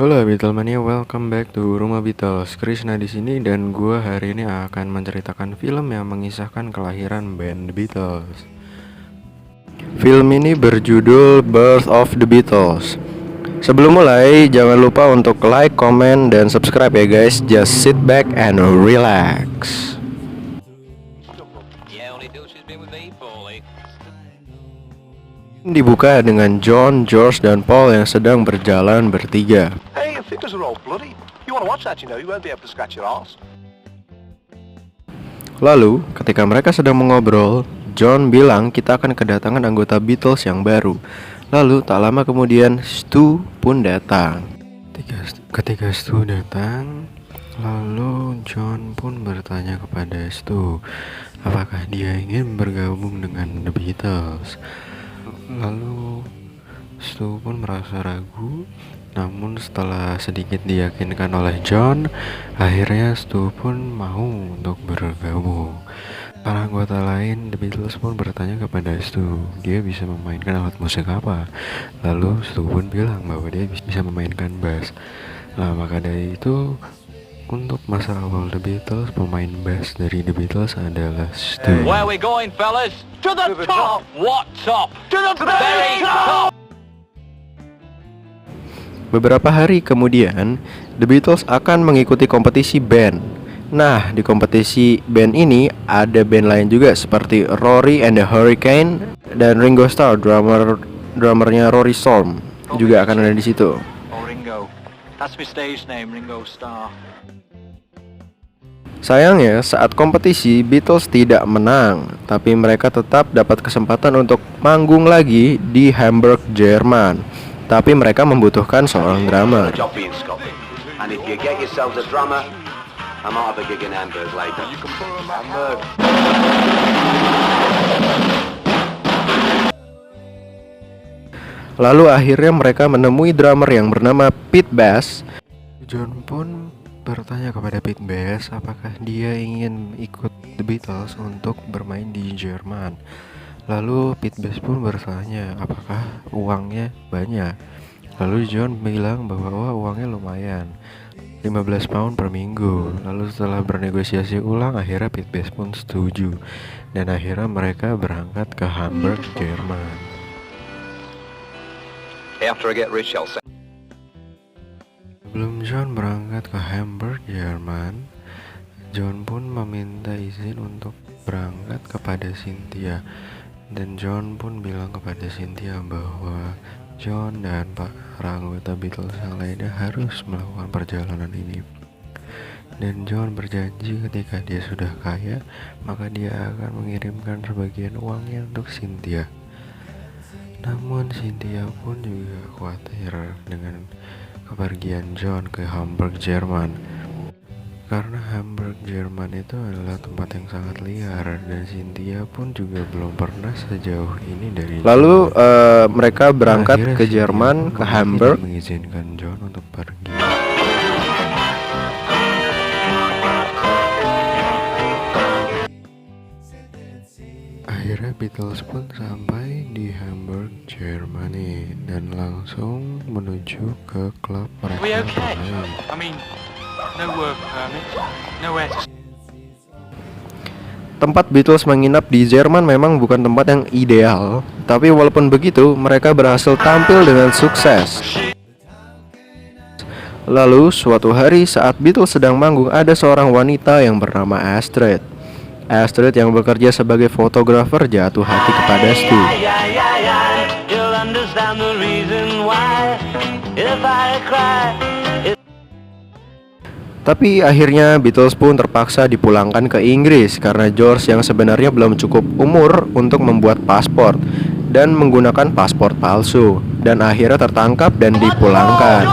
Halo Beatlemania, welcome back to Rumah Beatles. Krishna di sini dan gua hari ini akan menceritakan film yang mengisahkan kelahiran band The Beatles. Film ini berjudul Birth of the Beatles. Sebelum mulai, jangan lupa untuk like, comment, dan subscribe ya guys. Just sit back and relax. Dibuka dengan John, George, dan Paul yang sedang berjalan bertiga. Hey, your fingers are all bloody. You want to watch that, you won't be able to scratch your arse. Lalu, ketika mereka sedang mengobrol, John bilang kita akan kedatangan anggota Beatles yang baru. Lalu, tak lama kemudian, Stu pun datang. Ketika Stu datang, lalu John pun bertanya kepada Stu, apakah dia ingin bergabung dengan The Beatles. Lalu Stu pun merasa ragu, namun setelah sedikit diyakinkan oleh John, akhirnya Stu pun mau untuk bergabung. Para anggota lain The Beatles pun bertanya kepada Stu, dia bisa memainkan alat musik apa. Lalu Stu pun bilang bahwa dia bisa memainkan bass. Nah, maka dari itu untuk masa awal The Beatles, pemain bass dari The Beatles adalah Stu. Where are we going, fellas? To the top! What top? To the very top! Beberapa hari kemudian, The Beatles akan mengikuti kompetisi band. Nah, di kompetisi band ini ada band lain juga seperti Rory and the Hurricane dan Ringo Starr, drummernya Rory Storm juga akan ada di situ. Oh, Ringo. That's my stage name, Ringo Starr. Sayangnya, saat kompetisi Beatles tidak menang, tapi mereka tetap dapat kesempatan untuk manggung lagi di Hamburg, Jerman. Tapi mereka membutuhkan seorang drummer. Job being Scotland. And if you get yourselves a drummer, I might have a gig in Hamburg later. You can put Hamburg. Lalu akhirnya mereka menemui drummer yang bernama Pete Best. John pun bertanya kepada Pete Best apakah dia ingin ikut The Beatles untuk bermain di Jerman. Lalu Pete Best pun bertanya apakah uangnya banyak. Lalu John bilang bahwa uangnya lumayan, 15 pound per minggu. Lalu setelah bernegosiasi ulang, akhirnya Pete Best pun setuju. Dan akhirnya mereka berangkat ke Hamburg, Jerman. After I get rich, I'll say. Sebelum John berangkat ke Hamburg, Jerman, John pun meminta izin untuk berangkat kepada Cynthia. Dan John pun bilang kepada Cynthia bahwa John dan para anggota Beatles yang lainnya harus melakukan perjalanan ini. Dan John berjanji ketika dia sudah kaya, maka dia akan mengirimkan sebagian uangnya untuk Cynthia. Namun Cynthia pun juga khawatir dengan kepergian John ke Hamburg, Jerman. Karena Hamburg, Jerman itu adalah tempat yang sangat liar dan Cynthia pun juga belum pernah sejauh ini dari. Lalu mereka berangkat ke Jerman, ke Hamburg, mengizinkan John untuk pergi. Akhirnya Beatles pun sampai di Hamburg, Germany dan langsung menuju ke klub mereka. We okay? I mean, no work permit, nowhere to... Tempat Beatles menginap di Jerman memang bukan tempat yang ideal, tapi walaupun begitu, mereka berhasil tampil dengan sukses. Lalu, suatu hari saat Beatles sedang manggung, ada seorang wanita yang bernama Astrid. Astrid yang bekerja sebagai fotografer jatuh hati kepada Stu. Tapi akhirnya Beatles pun terpaksa dipulangkan ke Inggris karena George yang sebenarnya belum cukup umur untuk membuat paspor dan menggunakan paspor palsu, dan akhirnya tertangkap dan dipulangkan.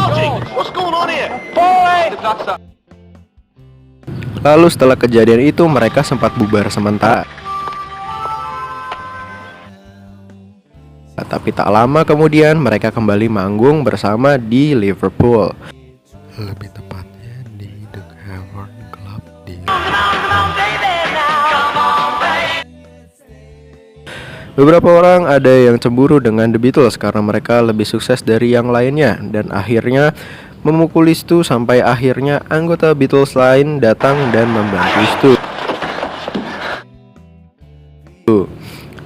Lalu setelah kejadian itu mereka sempat bubar sementara. Tapi tak lama kemudian mereka kembali manggung bersama di Liverpool. Lebih tepatnya di The Cavern Club di. Beberapa orang ada yang cemburu dengan The Beatles karena mereka lebih sukses dari yang lainnya dan akhirnya memukuli Stu sampai akhirnya anggota Beatles lain datang dan membantu Stu.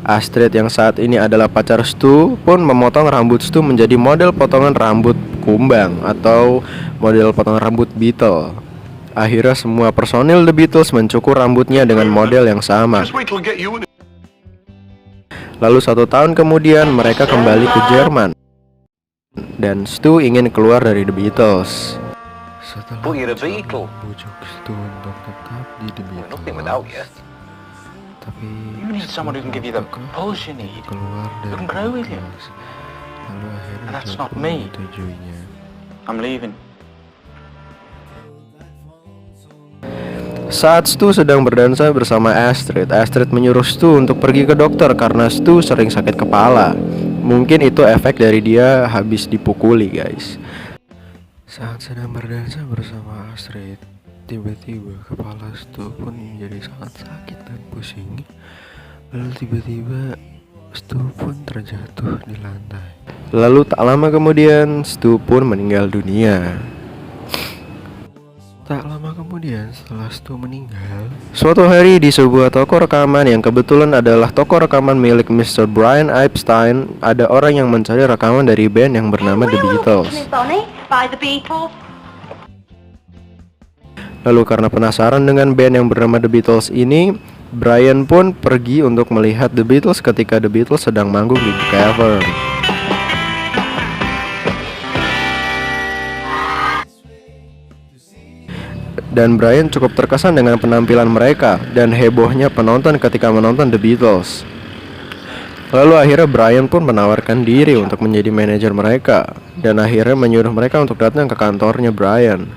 Astrid yang saat ini adalah pacar Stu pun memotong rambut Stu menjadi model potongan rambut kumbang atau model potongan rambut Beatle. Akhirnya semua personil The Beatles mencukur rambutnya dengan model yang sama. Lalu 1 tahun kemudian mereka kembali ke Jerman dan Stu ingin keluar dari The Beatles. Setelah But you're a Beatle. bujuk Stu untuk tetap di The We're nothing without you. Beatles, tapi You need someone who can give you the push you need. keluar Who dari can grow with you. Beatles. Lalu akhirnya And that's John not pun me. menyetujuinya. I'm leaving. Saat Stu sedang berdansa bersama Astrid, Astrid menyuruh Stu untuk pergi ke dokter karena Stu sering sakit kepala. Mungkin itu efek dari dia habis dipukuli, guys. Saat sedang berdansa bersama Astrid, tiba-tiba kepala Stu pun menjadi sangat sakit dan pusing. Lalu tiba-tiba Stu pun terjatuh di lantai. Lalu tak lama kemudian Stu pun meninggal dunia. Tak lama kemudian setelah Stu meninggal, suatu hari di sebuah toko rekaman yang kebetulan adalah toko rekaman milik Mr. Brian Epstein, ada orang yang mencari rekaman dari band yang bernama The Beatles. Lalu karena penasaran dengan band yang bernama The Beatles ini, Brian pun pergi untuk melihat The Beatles ketika The Beatles sedang manggung di The Cavern. Dan Brian cukup terkesan dengan penampilan mereka dan hebohnya penonton ketika menonton The Beatles. Lalu akhirnya Brian pun menawarkan diri untuk menjadi manajer mereka dan akhirnya menyuruh mereka untuk datang ke kantornya Brian.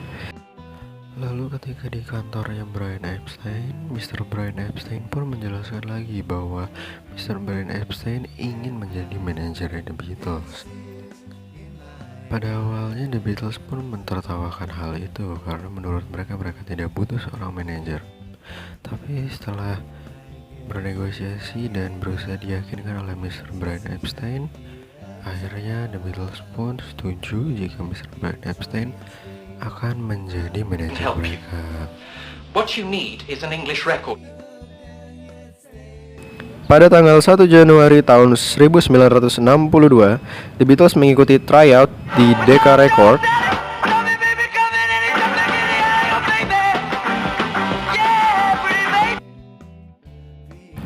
Lalu ketika di kantornya Brian Epstein, Mr. Brian Epstein pun menjelaskan lagi bahwa Mr. Brian Epstein ingin menjadi manajer The Beatles. Pada awalnya The Beatles pun mentertawakan hal itu karena menurut mereka tidak butuh seorang manajer. Tapi setelah bernegosiasi dan berusaha diyakinkan oleh Mr. Brian Epstein, akhirnya The Beatles pun setuju jika Mr. Brian Epstein akan menjadi manajer mereka. What you need is an English record. Pada tanggal 1 Januari tahun 1962, The Beatles mengikuti tryout di Decca Record.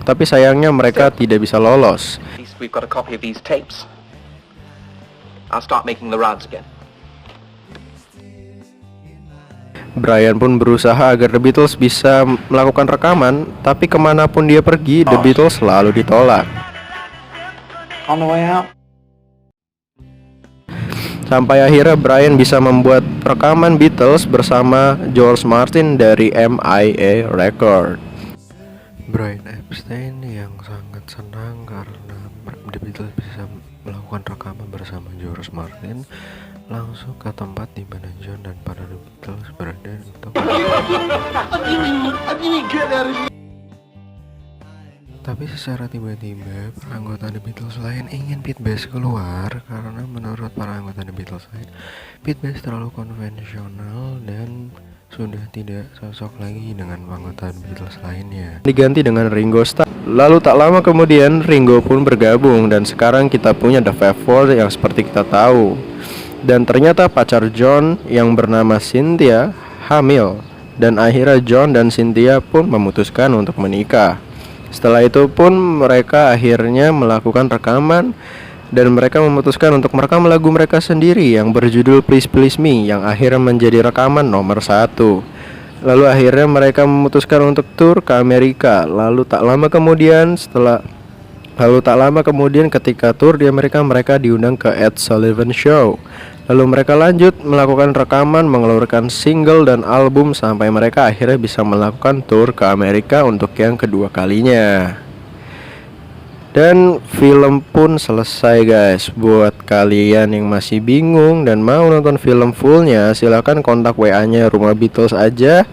Tapi sayangnya mereka tidak bisa lolos. At least we've got a copy of these tapes. I'll start making the rounds again. Brian pun berusaha agar The Beatles bisa melakukan rekaman, tapi kemanapun dia pergi, The Beatles selalu ditolak. On the way out. Sampai akhirnya Brian bisa membuat rekaman Beatles bersama George Martin dari MIA Record. Brian Epstein yang sangat senang karena The Beatles bisa melakukan rekaman bersama George Martin langsung ke tempat di mana John dan para The Beatles berada untuk Tapi secara tiba-tiba para anggota The Beatles lain ingin Pete Best keluar karena menurut para anggota The Beatles lain Pete Best terlalu konvensional dan sudah tidak cocok lagi dengan anggota The Beatles lainnya. Diganti dengan Ringo Starr. Lalu tak lama kemudian Ringo pun bergabung dan sekarang kita punya The Fab Four yang seperti kita tahu. Dan ternyata pacar John yang bernama Cynthia hamil dan akhirnya John dan Cynthia pun memutuskan untuk menikah. Setelah itu pun mereka akhirnya melakukan rekaman dan mereka memutuskan untuk merekam lagu mereka sendiri yang berjudul Please Please Me yang akhirnya menjadi rekaman nomor 1. Lalu akhirnya mereka memutuskan untuk tur ke Amerika. Lalu tak lama kemudian ketika tur di Amerika mereka diundang ke Ed Sullivan Show. Lalu mereka lanjut melakukan rekaman, mengeluarkan single dan album sampai mereka akhirnya bisa melakukan tur ke Amerika untuk yang kedua kalinya. Dan film pun selesai guys. Buat kalian yang masih bingung dan mau nonton film fullnya, silahkan kontak WA-nya Rumah Beatles aja.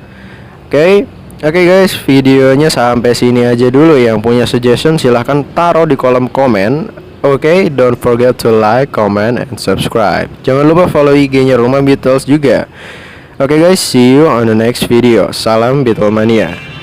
Oke guys, videonya sampai sini aja dulu. Yang punya suggestion silahkan taruh di kolom komen. Oke, don't forget to like, comment, and subscribe. Jangan lupa follow IG-nya Rumah Beatles juga. Oke guys, see you on the next video. Salam Beatlemania.